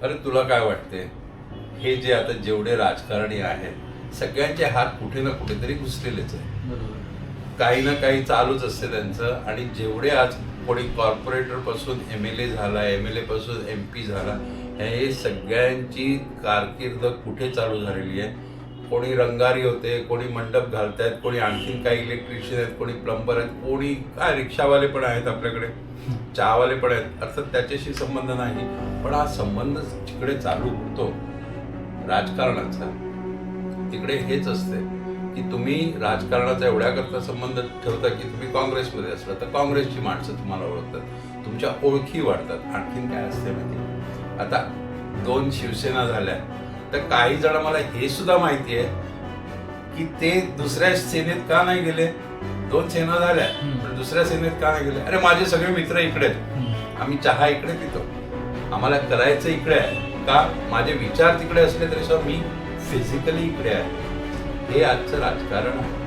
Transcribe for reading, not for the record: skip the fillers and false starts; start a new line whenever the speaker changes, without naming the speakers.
अरे तुला काय वाटते, हे जे आता जेवढे राजकारणी आहेत सगळ्यांचे हात कुठे ना कुठेतरी घुसलेलेच आहे. काही ना काही चालूच असते त्यांचं. आणि जेवढे आज कोणी कॉर्पोरेटर पासून MLA झाला, MLA पासून MP झाला, हे सगळ्यांची कारकीर्द कुठे चालू झालेली आहे. कोणी रंगारी होते, कोणी मंडप घालतायत, कोणी आणखीन काही इलेक्ट्रिशियन आहेत, कोणी प्लंबर आहेत, कोणी काय रिक्षावाले पण आहेत आपल्याकडे, चहावाले पण आहेत. अर्थात त्याच्याशी संबंध नाही, पण हा संबंध जिकडे चालू होतो राजकारणाचा, तिकडे हेच असते की तुम्ही राजकारणाचा एवढ्या करता संबंध ठेवता की तुम्ही काँग्रेसमध्ये असला तर काँग्रेसची माणसं तुम्हाला ओळखतात, तुमच्या ओळखी वाढतात. आणखीन काय असते माहिती, आता 2 शिवसेना झाल्या तर काही जण मला हे सुद्धा माहिती आहे की ते दुसऱ्या सेनेत का नाही गेले. 2 सेना झाल्या पण दुसऱ्या सेनेत का नाही गेले. अरे माझे सगळे मित्र इकडे आहेत, आम्ही चहा इकडे पितो, आम्हाला करायचं इकडे आहे का. माझे विचार तिकडे असले तरी सुद्धा मी फिजिकली इकडे आहे. हे आजचं राजकारण आहे.